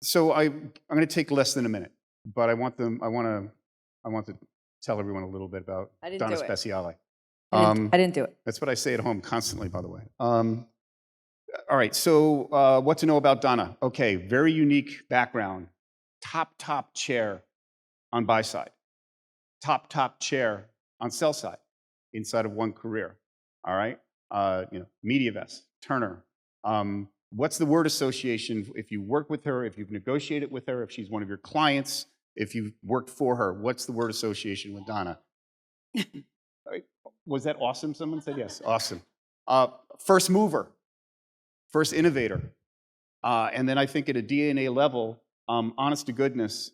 So I'm going to take less than a minute, but I want to tell everyone a little bit about I didn't Donna do it. Speciale. I didn't do it. That's what I say at home constantly, by the way. All right, so what to know about Donna? Okay, very unique background. Top chair on buy side. Top chair on sell side inside of one career. All right, MediaVest, Turner. What's the word association if you work with her, if you've negotiated with her, if she's one of your clients, if you've worked for her? What's the word association with Donna? Right. Was that awesome? Someone said yes. Awesome. First mover, first innovator. And then I think at a DNA level, honest to goodness,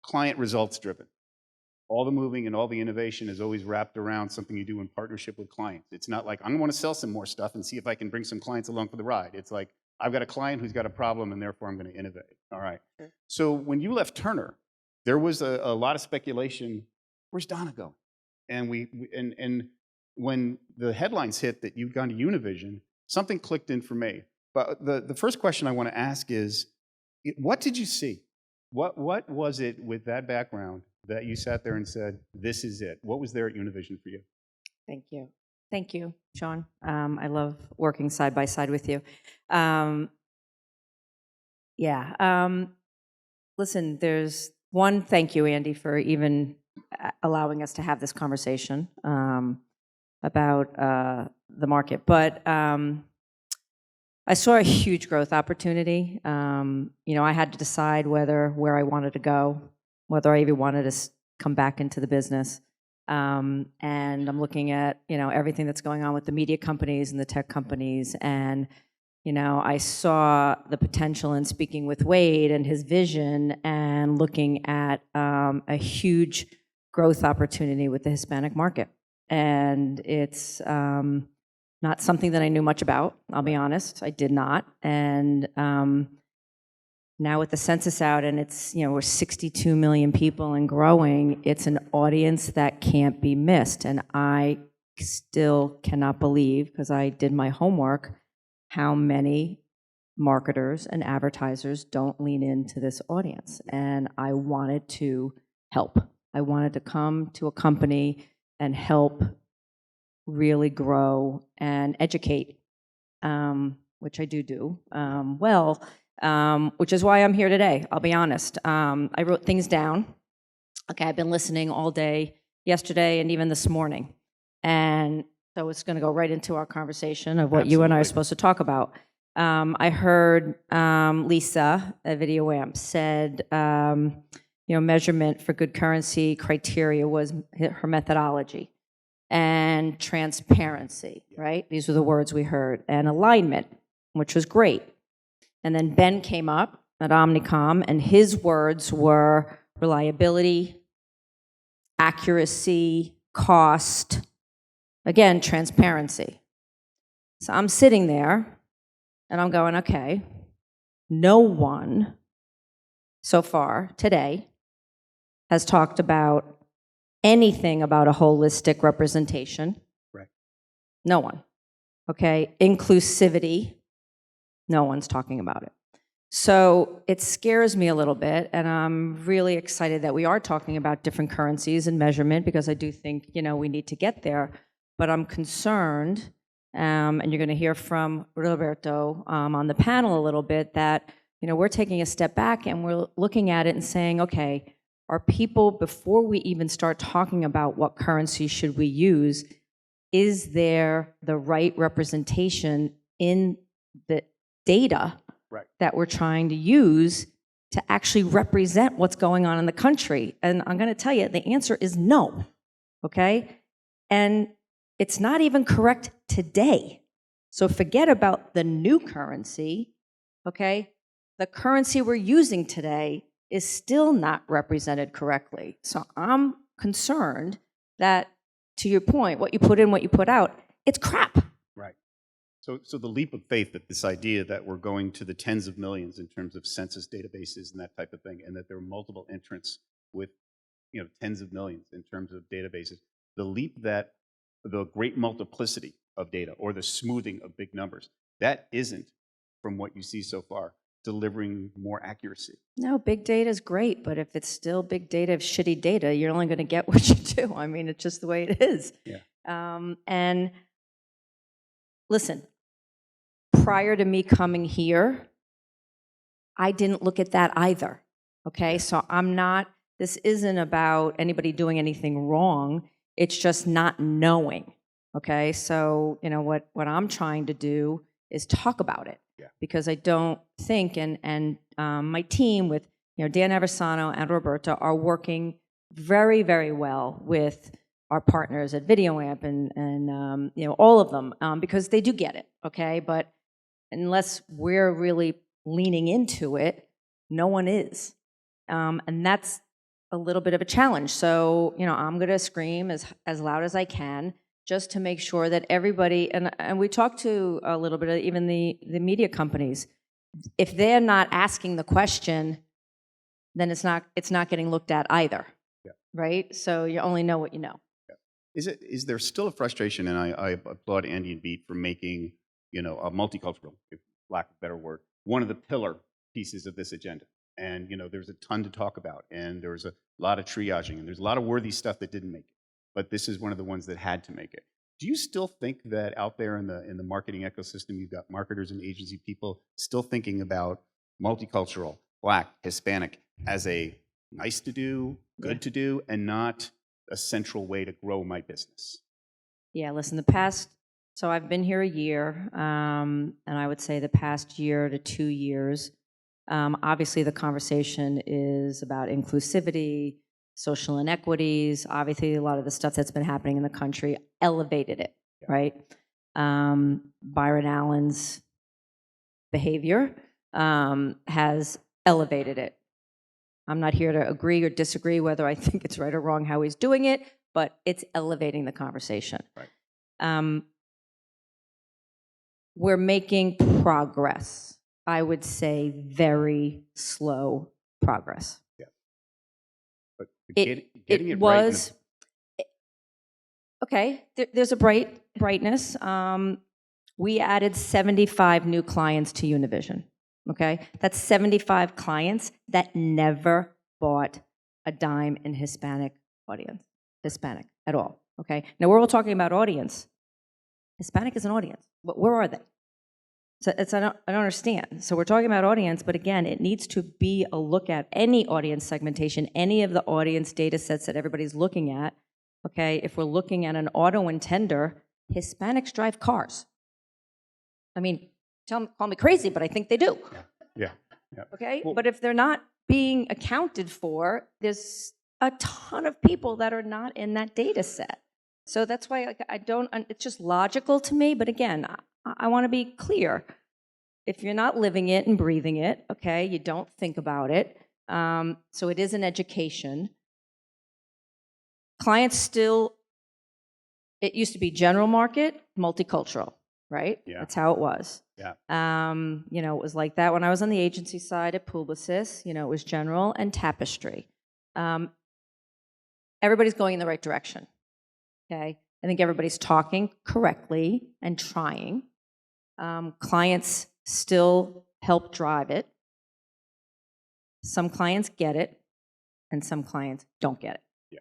client results driven. All the moving and all the innovation is always wrapped around something you do in partnership with clients. It's not like, I want to sell some more stuff and see if I can bring some clients along for the ride. It's like, I've got a client who's got a problem and therefore I'm going to innovate. All right. Sure. So when you left Turner, there was a lot of speculation, where's Donna going? And and when the headlines hit that you've gone to Univision, something clicked in for me. But the first question I want to ask is, what did you see? What was it with that background that you sat there and said, this is it? What was there at Univision for you? Thank you. Thank you, Sean. I love working side by side with you. Listen, there's one, thank you, Andy, for even allowing us to have this conversation about the market. But I saw a huge growth opportunity. I had to decide where I wanted to go, whether I even wanted to come back into the business. And I'm looking at, everything that's going on with the media companies and the tech companies. And, I saw the potential in speaking with Wade and his vision and looking at a huge growth opportunity with the Hispanic market. And it's not something that I knew much about, I'll be honest. I did not. And now with the census out and it's, we're 62 million people and growing, it's an audience that can't be missed. And I still cannot believe, because I did my homework, how many marketers and advertisers don't lean into this audience. And I wanted to help. I wanted to come to a company and help really grow and educate, which I do well. Which is why I'm here today, I'll be honest. I wrote things down. Okay, I've been listening all day yesterday and even this morning. And so it's going to go right into our conversation of what Absolutely. you and I are supposed to talk about. I heard Lisa at VideoAmp said, measurement for good currency criteria was her methodology. And transparency, right? These were the words we heard. And alignment, which was great. And then Ben came up at Omnicom, and his words were reliability, accuracy, cost, again, transparency. So I'm sitting there, and I'm going, okay, no one so far today has talked about anything about a holistic representation. Right. No one. Okay, inclusivity. No one's talking about it. So it scares me a little bit, and I'm really excited that we are talking about different currencies and measurement, because I do think, we need to get there. But I'm concerned, and you're going to hear from Roberto on the panel a little bit, that, we're taking a step back and we're looking at it and saying, okay, are people, before we even start talking about what currency should we use, is there the right representation in the data that we're trying to use to actually represent what's going on in the country? And I'm going to tell you, the answer is no, okay? And it's not even correct today. So forget about the new currency, okay? The currency we're using today is still not represented correctly. So I'm concerned that, to your point, what you put in, what you put out, it's crap. Right. So the leap of faith, that this idea that we're going to the tens of millions in terms of census databases and that type of thing, and that there are multiple entrants with tens of millions in terms of databases, the leap that the great multiplicity of data or the smoothing of big numbers, that isn't from what you see so far. delivering more accuracy? No, big data is great, but if it's still big data of shitty data, you're only going to get what you do. I mean, it's just the way it is. Yeah. And listen, prior to me coming here, I didn't look at that either. Okay, so this isn't about anybody doing anything wrong. It's just not knowing. Okay, so what I'm trying to do is talk about it. Yeah. Because I don't think, and my team with Dan Aversano and Roberta are working very, very well with our partners at VideoAmp and all of them because they do get it. Okay, but unless we're really leaning into it, no one is, and that's a little bit of a challenge. So I'm going to scream as loud as I can, just to make sure that everybody, and we talked to a little bit of even the media companies, if they're not asking the question, then it's not getting looked at either. Yeah. Right? So you only know what you know. Yeah. Is there still a frustration, and I applaud Andy and Beat for making, a multicultural, if lack of a better word, one of the pillar pieces of this agenda. And, there's a ton to talk about, and there's a lot of triaging, and there's a lot of worthy stuff that didn't make it. But this is one of the ones that had to make it. Do you still think that out there in the marketing ecosystem, you've got marketers and agency people still thinking about multicultural, Black, Hispanic as a nice to do, good to do, and not a central way to grow my business? Yeah, listen, so I've been here a year, and I would say the past year to 2 years, obviously the conversation is about inclusivity, social inequities. Obviously, a lot of the stuff that's been happening in the country elevated it, right? Byron Allen's behavior has elevated it. I'm not here to agree or disagree whether I think it's right or wrong how he's doing it, but it's elevating the conversation. Right. We're making progress. I would say very slow progress. But It getting it was right. okay. There's a brightness. We added 75 new clients to Univision. Okay, that's 75 clients that never bought a dime in Hispanic at all. Okay, now we're all talking about audience. Hispanic is an audience, but where are they? So I don't understand. So we're talking about audience, but again, it needs to be a look at any audience segmentation, any of the audience data sets that everybody's looking at. Okay, if we're looking at an auto intender, Hispanics drive cars. I mean, call me crazy, but I think they do. Yeah. Okay, Well, but if they're not being accounted for, there's a ton of people that are not in that data set. So that's why I don't, it's just logical to me, but again, I want to be clear. If you're not living it and breathing it, okay, you don't think about it. So it is an education. Clients still, it used to be general market, multicultural, right? Yeah. That's how it was. Yeah. It was like that when I was on the agency side at Publicis. It was general and Tapestry. Everybody's going in the right direction. Okay, I think everybody's talking correctly and trying. Clients still help drive it. Some clients get it, and some clients don't get it. Yeah.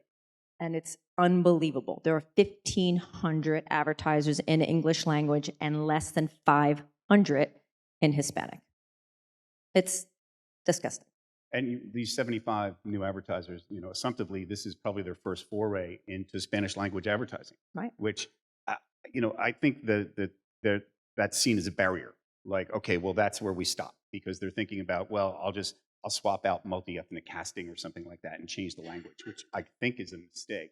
And it's unbelievable. There are 1,500 advertisers in English language and less than 500 in Hispanic. It's disgusting. And these 75 new advertisers, assumptively, this is probably their first foray into Spanish language advertising. Right. Which, I think that's seen as a barrier. Like, okay, well, that's where we stop, because they're thinking about, well, I'll swap out multi-ethnic casting or something like that and change the language, which I think is a mistake.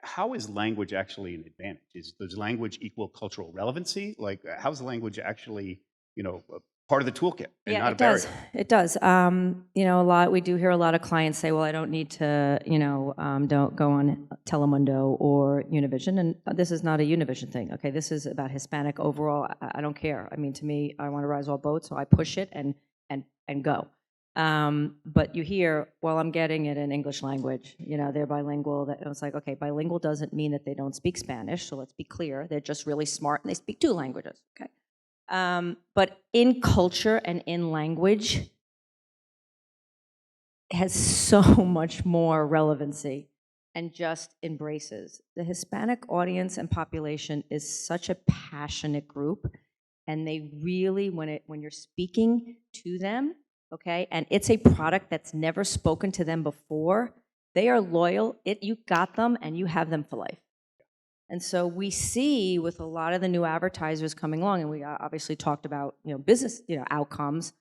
How is language actually an advantage? Does language equal cultural relevancy? Like, how's the language actually, part of the toolkit and not a barrier? It does. We do hear a lot of clients say, well, I don't need to, don't go on Telemundo or Univision. And this is not a Univision thing. Okay, this is about Hispanic overall. I don't care. I mean, to me, I want to rise all boats, so I push it and go. But you hear, well, I'm getting it in English language. They're bilingual. That, it's like, okay, bilingual doesn't mean that they don't speak Spanish. So let's be clear. They're just really smart and they speak 2 languages. Okay. But in culture and in language, has so much more relevancy and just embraces. The Hispanic audience and population is such a passionate group, and they really, when you're speaking to them, okay, and it's a product that's never spoken to them before, they are loyal. You got them, and you have them for life. And so we see with a lot of the new advertisers coming along, and we obviously talked about business outcomes.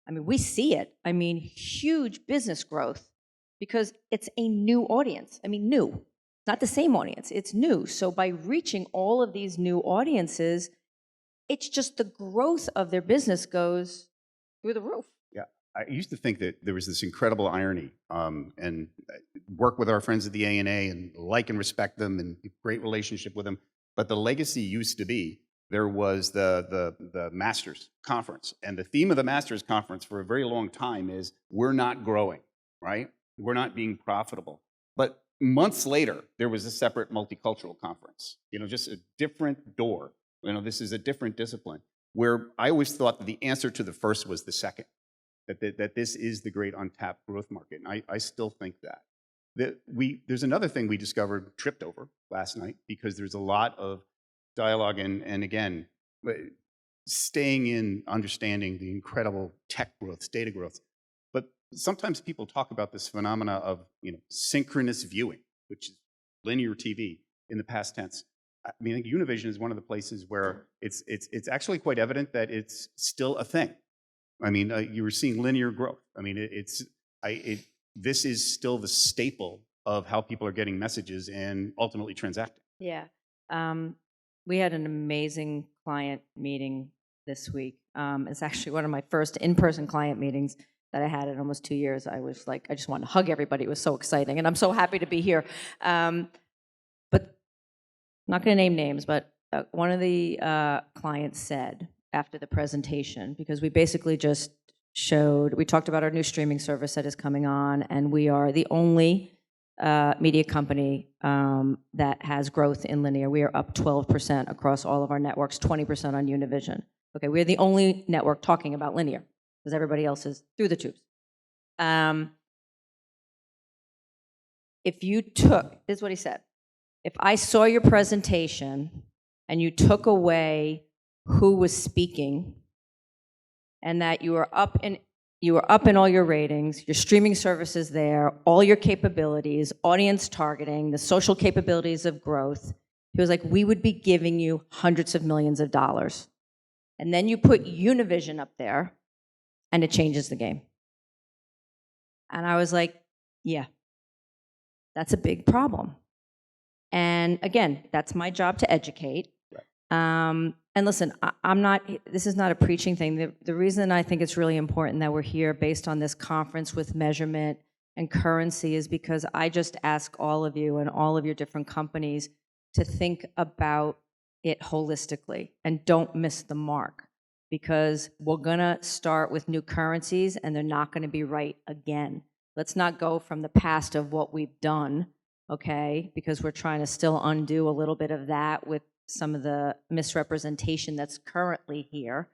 I mean, we see it. I mean, huge business growth because it's a new audience. I mean, new. It's not the same audience. It's new. So by reaching all of these new audiences, it's just the growth of their business goes through the roof. Yeah, I used to think that there was this incredible irony, and work with our friends at the ANA and like and respect them and great relationship with them. But the legacy used to be there was the Masters Conference, and the theme of the Masters Conference for a very long time is we're not growing, right? We're not being profitable. But months later, there was a separate multicultural conference. Just a different door. This is a different discipline. Where I always thought that the answer to the first was the second. That this is the great untapped growth market, and I still think that. There's another thing we discovered, tripped over last night, because there's a lot of dialogue and again, staying in, understanding the incredible tech growth, data growth. But sometimes people talk about this phenomena of synchronous viewing, which is linear TV in the past tense. I mean, I think Univision is one of the places where it's actually quite evident that it's still a thing. I mean, you were seeing linear growth. I mean, this is still the staple of how people are getting messages and ultimately transacting. Yeah. We had an amazing client meeting this week. It's actually one of my first in-person client meetings that I had in almost 2 years. I was like, I just wanted to hug everybody. It was so exciting. And I'm so happy to be here. But I'm not going to name names, but one of the clients said after the presentation, because we basically just we talked about our new streaming service that is coming on, and we are the only media company that has growth in linear. We are up 12% across all of our networks, 20% on Univision. Okay, we're the only network talking about linear because everybody else is through the tubes. If you took, this is what he said, if I saw your presentation and you took away who was speaking and that you were up in all your ratings, your streaming services there, all your capabilities, audience targeting, the social capabilities of growth. He was like, we would be giving you hundreds of millions of dollars. And then you put Univision up there, and it changes the game. And I was like, yeah, that's a big problem. And again, that's my job to educate. Right. And listen, this is not a preaching thing. The reason I think it's really important that we're here based on this conference with measurement and currency is because I just ask all of you and all of your different companies to think about it holistically and don't miss the mark, because we're gonna start with new currencies and they're not gonna be right again. Let's not go from the past of what we've done, okay? Because we're trying to still undo a little bit of that with some of the misrepresentation that's currently here.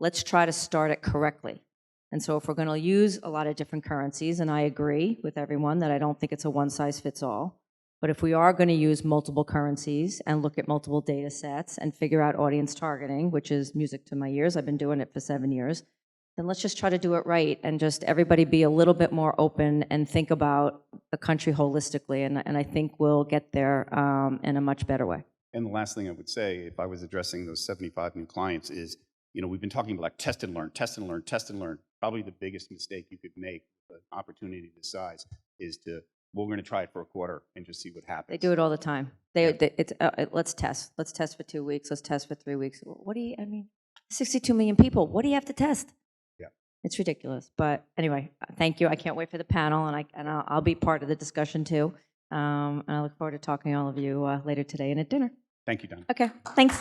Let's try to start it correctly. And so if we're going to use a lot of different currencies, and I agree with everyone that I don't think it's a one-size-fits-all, but if we are going to use multiple currencies and look at multiple data sets and figure out audience targeting, which is music to my ears, I've been doing it for 7 years, then let's just try to do it right and just everybody be a little bit more open and think about the country holistically. And I think we'll get there in a much better way. And the last thing I would say, if I was addressing those 75 new clients, is, we've been talking about like test and learn, test and learn, test and learn. Probably the biggest mistake you could make with an opportunity this size is we're going to try it for a quarter and just see what happens. They do it all the time. Let's test. Let's test for 2 weeks. Let's test for 3 weeks. 62 million people. What do you have to test? Yeah. It's ridiculous. But anyway, thank you. I can't wait for the panel, and I'll be part of the discussion too. And I look forward to talking to all of you later today and at dinner. Thank you, Donna. Okay, thanks.